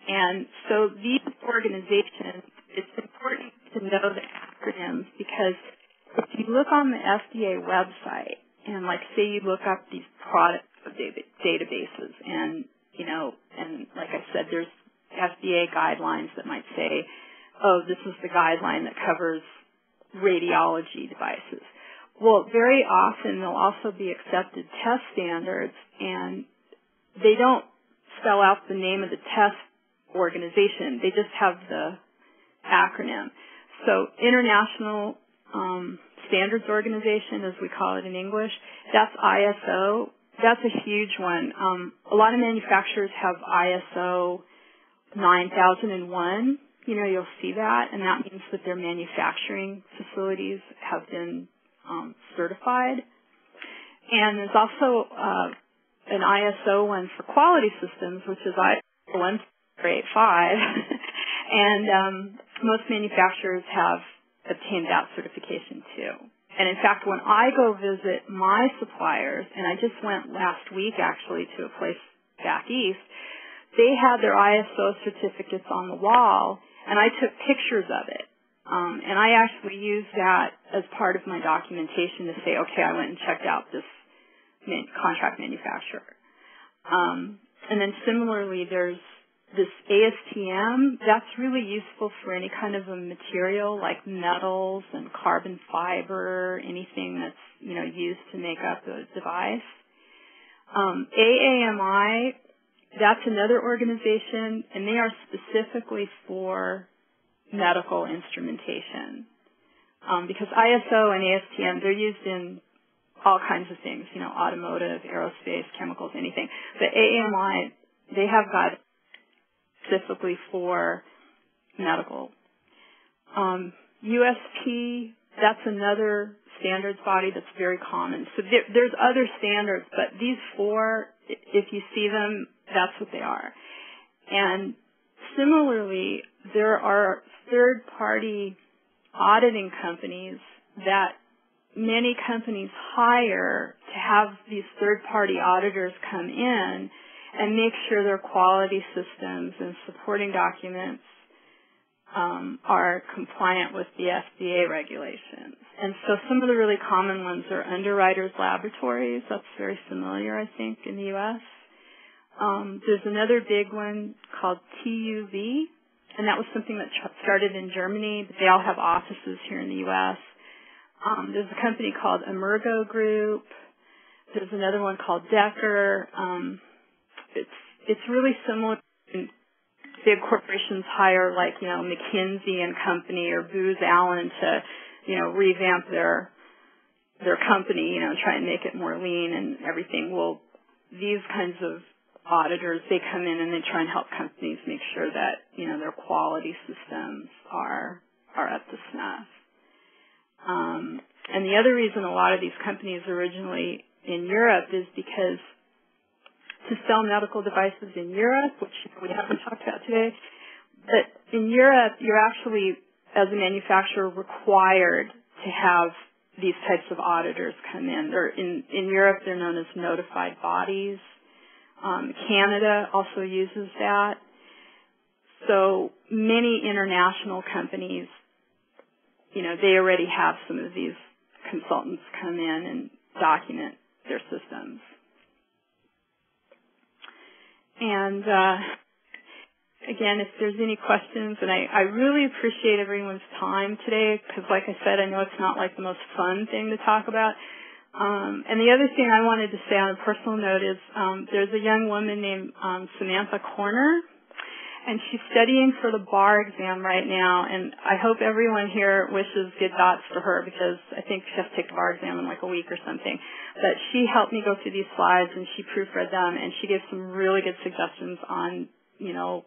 And so these organizations, it's important to know the acronyms, because if you look on the FDA website and, like, say you look up these product databases, and, you know, and like I said, there's FDA guidelines that might say, oh, this is the guideline that covers radiology devices. Well, very often there'll also be accepted test standards, and they don't spell out the name of the test organization. They just have the acronym. So International Standards Organization, as we call it in English, that's ISO. That's a huge one. A lot of manufacturers have ISO 9001. You know, you'll see that, and that means that their manufacturing facilities have been certified. And there's also an ISO one for quality systems, which is ISO 18485, and most manufacturers have obtained that certification too. And in fact, when I go visit my suppliers, and I just went last week actually to a place back east, they had their ISO certificates on the wall, and I took pictures of it. And I actually used that as part of my documentation to say, okay, I went and checked out this contract manufacturer. And then similarly, there's this ASTM. That's really useful for any kind of a material like metals and carbon fiber, anything that's, you know, used to make up a device. AAMI, that's another organization, and they are specifically for medical instrumentation. Because ISO and ASTM, they're used in all kinds of things, you know, automotive, aerospace, chemicals, anything. But AAMI, they have got specifically for medical. USP, that's another standards body that's very common. So there's other standards, but these four, if you see them, that's what they are. And similarly, there are third-party auditing companies that many companies hire to have these third-party auditors come in and make sure their quality systems and supporting documents are compliant with the FDA regulations. And so some of the really common ones are Underwriters Laboratories. That's very familiar, I think, in the U.S. There's another big one called TUV, and that was something that started in Germany, but they all have offices here in the U.S. There's a company called Emergo Group. There's another one called Decker. It's really similar. Big corporations hire, like, you know, McKinsey and Company or Booz Allen to, you know, revamp their company, you know, try and make it more lean and everything. Well, these kinds of auditors, they come in and they try and help companies make sure that, you know, their quality systems are up to snuff. And the other reason a lot of these companies originally in Europe is because to sell medical devices in Europe, which we haven't talked about today, but in Europe, you're actually, as a manufacturer, required to have these types of auditors come in. In Europe, they're known as notified bodies. Canada also uses that. So many international companies, you know, they already have some of these consultants come in and document their systems. And again, if there's any questions, and I really appreciate everyone's time today, because like I said, I know it's not like the most fun thing to talk about. And the other thing I wanted to say on a personal note is there's a young woman named Samantha Corner, and she's studying for the bar exam right now, and I hope everyone here wishes good thoughts for her because I think she has to take the bar exam in like a week or something. But she helped me go through these slides, and she proofread them, and she gave some really good suggestions on, you know,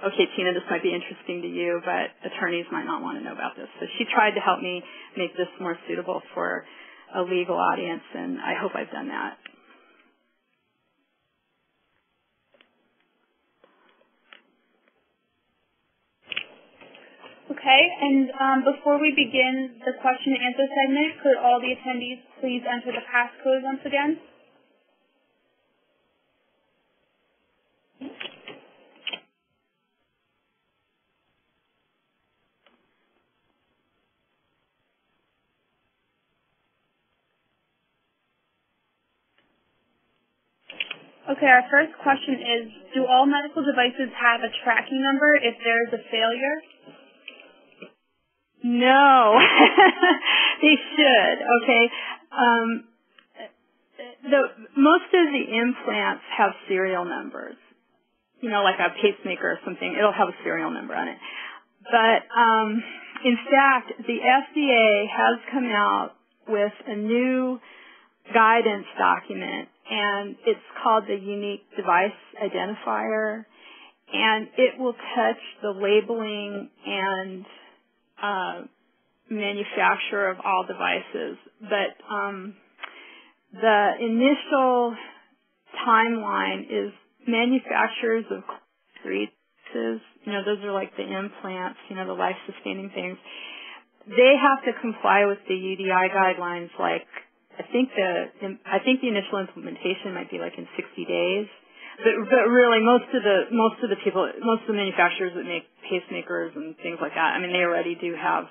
okay, Tina, this might be interesting to you, but attorneys might not want to know about this. So she tried to help me make this more suitable for a legal audience, and I hope I've done that. Okay, and before we begin the question and answer segment, could all the attendees please enter the passcode once again? Okay, our first question is, do all medical devices have a tracking number if there is a failure? No, they should, okay. Most of the implants have serial numbers. You know, like a pacemaker or something, it'll have a serial number on it. But in fact, the FDA has come out with a new guidance document, and it's called the Unique Device Identifier, and it will touch the labeling and manufacturer of all devices. But the initial timeline is manufacturers of 3 devices, you know, those are like the implants, you know, the life-sustaining things. They have to comply with the UDI guidelines like I think the initial implementation might be like in 60 days, but really most of the manufacturers that make pacemakers and things like that, I mean, they already do have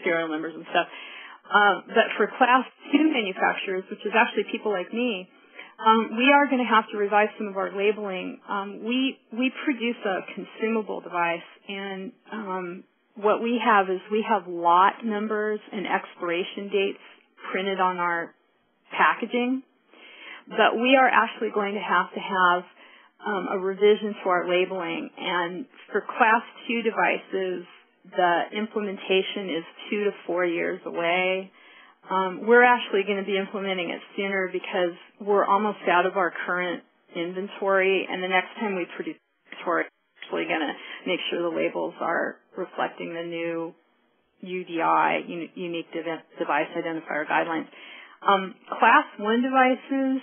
serial numbers and stuff. But for Class 2 manufacturers, which is actually people like me, we are going to have to revise some of our labeling. We produce a consumable device, and what we have is we have lot numbers and expiration dates printed on our packaging, but we are actually going to have a revision to our labeling. And for Class 2 devices, the implementation is 2 to 4 years away. We're actually going to be implementing it sooner because we're almost out of our current inventory, and the next time we produce inventory, we're actually going to make sure the labels are reflecting the new UDI, Unique Device Identifier guidelines. Class 1 devices,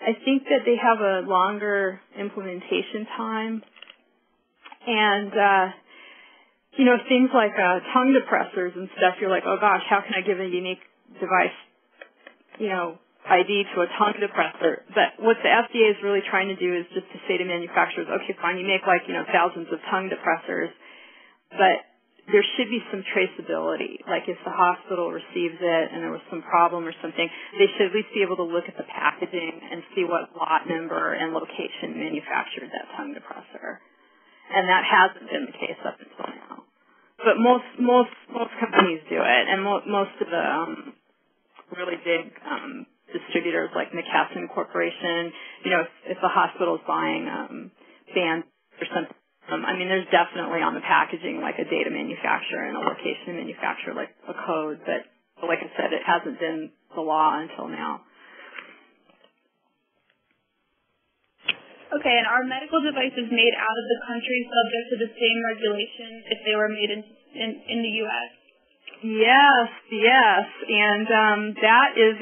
I think that they have a longer implementation time. And, you know, things like tongue depressors and stuff, you're like, oh gosh, how can I give a unique device, you know, ID to a tongue depressor? But what the FDA is really trying to do is just to say to manufacturers, okay, fine, you make like, you know, thousands of tongue depressors, but there should be some traceability. Like if the hospital receives it and there was some problem or something, they should at least be able to look at the packaging and see what lot number and location manufactured that tongue depressor. And that hasn't been the case up until now. But most companies do it, and most of the really big distributors like McKesson Corporation, you know, if the hospital is buying bands or something, I mean, there's definitely on the packaging like a data manufacturer and a location manufacturer, like a code, but like I said, it hasn't been the law until now. Okay, and are medical devices made out of the country subject to the same regulation if they were made in the U.S.? Yes, and that is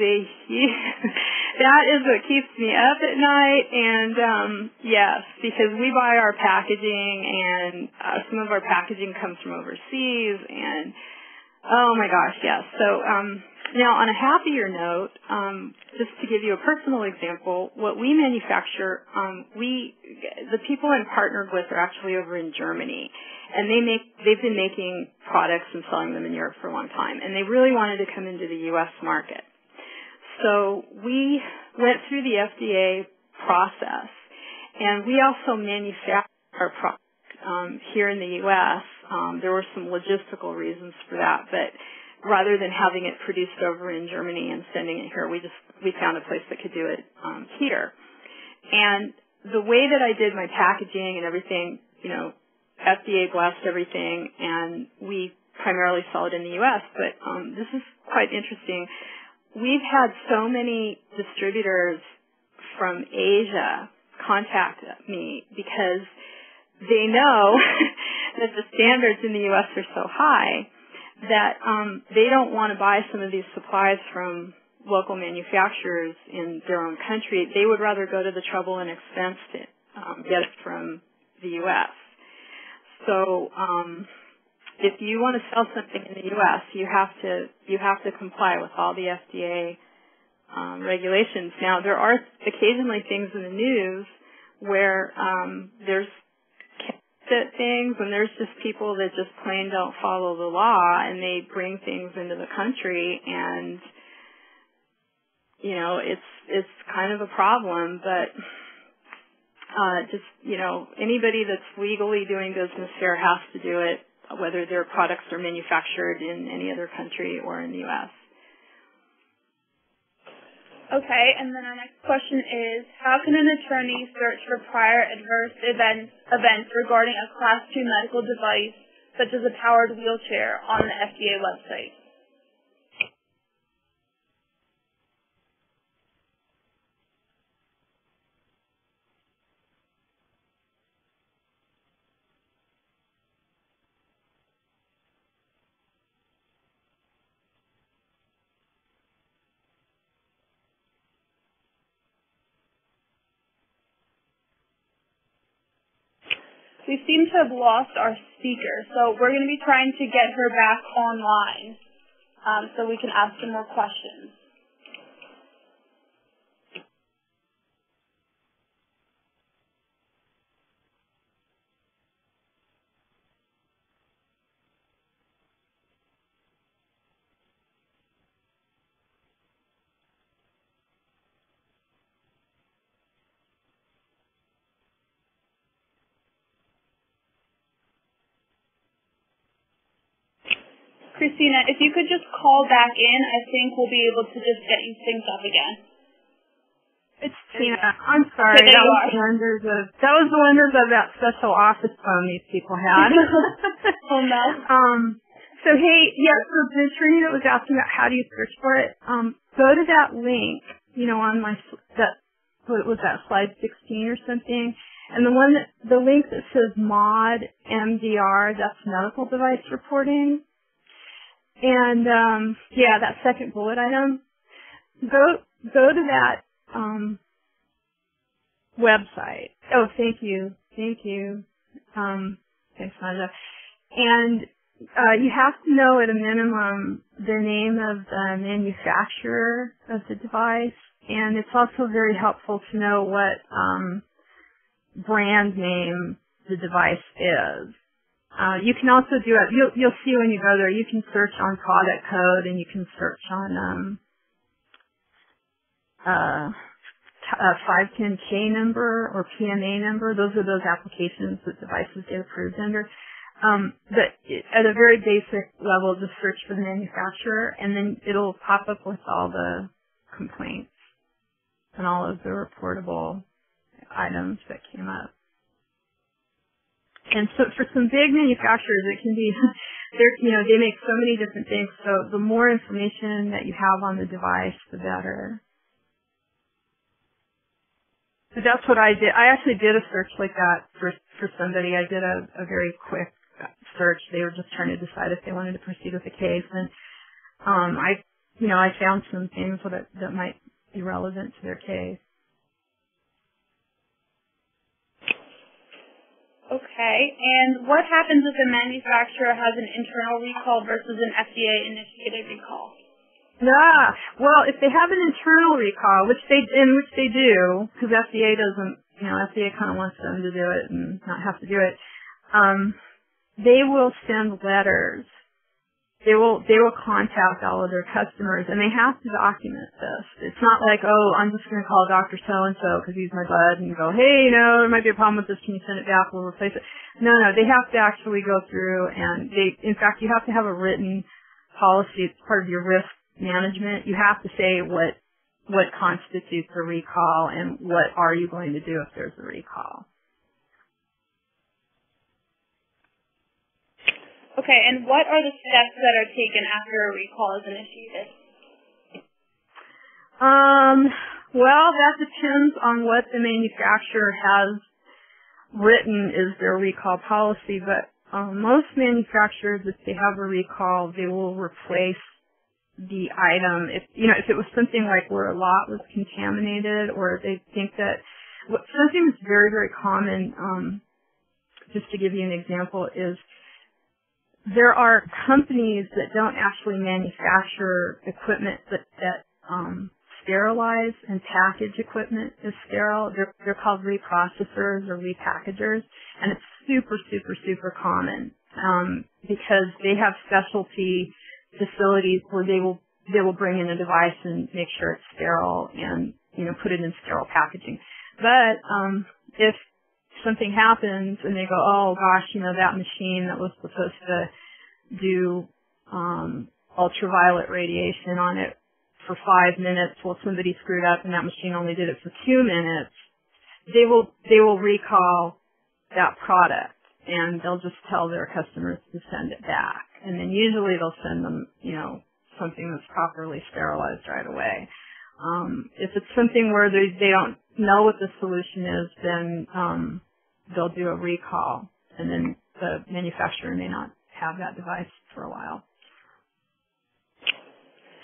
that is what keeps me up at night. And yes, because we buy our packaging, and some of our packaging comes from overseas, and oh my gosh, yes. So now, on a happier note, just to give you a personal example, what we manufacture, the I'm partnered with are actually over in Germany, and they've been making products and selling them in Europe for a long time, and they really wanted to come into the U.S. market. So we went through the FDA process, and we also manufacture our product here in the U.S. There were some logistical reasons for that, but rather than having it produced over in Germany and sending it here, we found a place that could do it here. And the way that I did my packaging and everything, FDA blessed everything, and we primarily sell it in the U.S., but this is quite interesting. We've had so many distributors from Asia contact me because they know that the standards in the U.S. are so high that they don't want to buy some of these supplies from local manufacturers in their own country. They would rather go to the trouble and expense to get it from the U.S. So if you want to sell something in the U.S., you have to comply with all the FDA regulations. Now, there are occasionally things in the news where there's counterfeit things, and there's just people that just plain don't follow the law, and they bring things into the country, and it's kind of a problem. But anybody that's legally doing business here has to do it, whether their products are manufactured in any other country or in the U.S. Okay, and then our next question is, how can an attorney search for prior adverse events regarding a Class 2 medical device, such as a powered wheelchair, on the FDA website? We seem to have lost our speaker, so we're going to be trying to get her back online so we can ask some more questions. Christina, if you could just call back in, I think we'll be able to just get you synced up again. It's Tina. I'm sorry. Okay, that was the wonders of that special office phone these people had. Oh no. So so the attorney that was asking about how do you search for it, go to that link, on what was that, slide 16 or something, and the link that says MAUDE MDR, that's medical device reporting. And that second bullet item, go to that website. Oh, thank you. Thanks, Naja. And you have to know at a minimum the name of the manufacturer of the device, and it's also very helpful to know what brand name the device is. You can also do it. You'll see when you go there. You can search on product code, and you can search on 510K number or PMA number. Those are those applications that devices get approved under. But at a very basic level, just search for the manufacturer, and then it'll pop up with all the complaints and all of the reportable items that came up. And so for some big manufacturers, it can be, they make so many different things. So the more information that you have on the device, the better. So that's what I did. I actually did a search like that for somebody. I did a very quick search. They were just trying to decide if they wanted to proceed with the case. And I found some things that might be relevant to their case. Okay, and what happens if a manufacturer has an internal recall versus an FDA-initiated recall? Yeah, well, if they have an internal recall, which they do, because FDA doesn't, FDA kind of wants them to do it and not have to do it, they will send letters. They will contact all of their customers, and they have to document this. It's not like, oh, I'm just going to call Dr. So-and-so because he's my bud, and go, hey, there might be a problem with this. Can you send it back? We'll replace it. No, they have to actually go through, and in fact, you have to have a written policy. It's part of your risk management. You have to say what constitutes a recall and what are you going to do if there's a recall. Okay, and what are the steps that are taken after a recall is initiated? Well, that depends on what the manufacturer has written is their recall policy, but most manufacturers, if they have a recall, they will replace the item. If it was something like where a lot was contaminated, or they think that something that's very, very common, just to give you an example, is there are companies that don't actually manufacture equipment that sterilize and package equipment is sterile. They're called reprocessors or repackagers, and it's super, super, super common because they have specialty facilities where they will bring in a device and make sure it's sterile and put it in sterile packaging. But if something happens and they go, oh gosh, that machine that was supposed to do ultraviolet radiation on it for 5 minutes, well, somebody screwed up and that machine only did it for 2 minutes, they will recall that product and they'll just tell their customers to send it back. And then usually they'll send them, something that's properly sterilized right away. If it's something where they don't know what the solution is, then they'll do a recall, and then the manufacturer may not have that device for a while.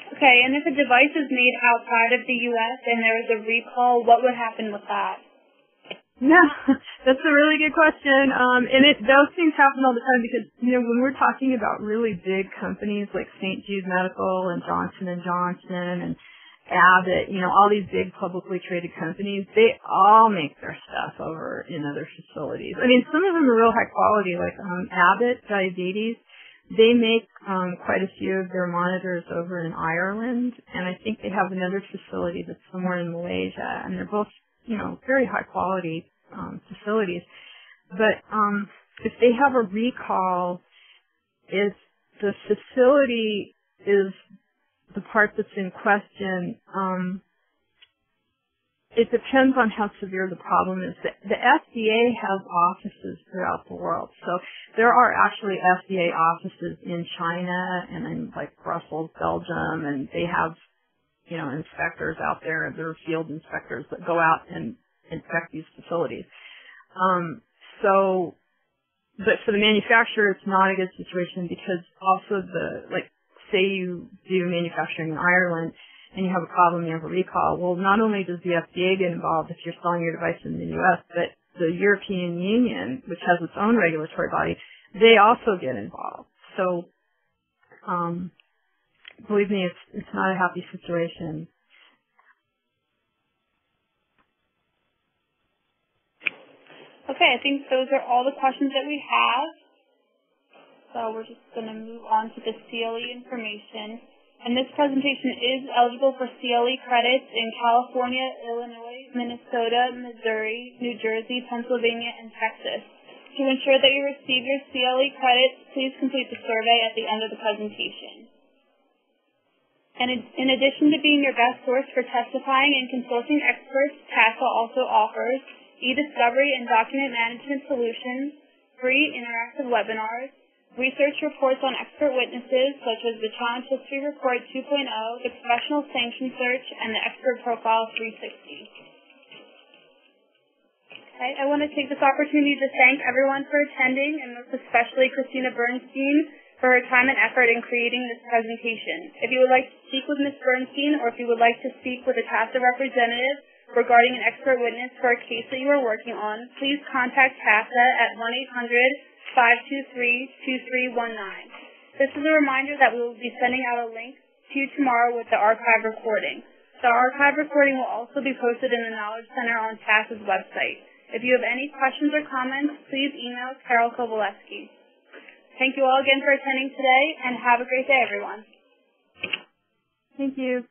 Okay, and if a device is made outside of the U.S. and there is a recall, what would happen with that? No, that's a really good question. And those things happen all the time because, when we're talking about really big companies like St. Jude Medical and Johnson & Johnson and Abbott, all these big publicly traded companies, they all make their stuff over in other facilities. I mean, some of them are real high quality, like Abbott Diabetes. They make quite a few of their monitors over in Ireland, and I think they have another facility that's somewhere in Malaysia, and they're both, very high quality facilities. But if they have a recall, if the facility is the part that's in question, it depends on how severe the problem is. The FDA has offices throughout the world. So there are actually FDA offices in China and in Brussels, Belgium, and they have, inspectors out there. There are field inspectors that go out and inspect these facilities. But for the manufacturer, it's not a good situation because also say you do manufacturing in Ireland and you have a problem, you have a recall, well, not only does the FDA get involved if you're selling your device in the U.S., but the European Union, which has its own regulatory body, they also get involved. So, believe me, it's not a happy situation. Okay, I think those are all the questions that we have. So we're just going to move on to the CLE information. And this presentation is eligible for CLE credits in California, Illinois, Minnesota, Missouri, New Jersey, Pennsylvania, and Texas. To ensure that you receive your CLE credits, please complete the survey at the end of the presentation. And in addition to being your best source for testifying and consulting experts, TASA also offers e-discovery and document management solutions, free interactive webinars, research reports on expert witnesses, such as the Challenge History Report 2.0, the Professional Sanction Search, and the Expert Profile 360. Okay, I want to take this opportunity to thank everyone for attending, and most especially Christina Bernstein for her time and effort in creating this presentation. If you would like to speak with Ms. Bernstein, or if you would like to speak with a TASA representative regarding an expert witness for a case that you are working on, please contact TASA at 1-800-523-2319. This is a reminder that we will be sending out a link to you tomorrow with the archive recording. The archive recording will also be posted in the Knowledge Center on TASA's website. If you have any questions or comments, please email Carol Kowaleski. Thank you all again for attending today, and have a great day, everyone. Thank you.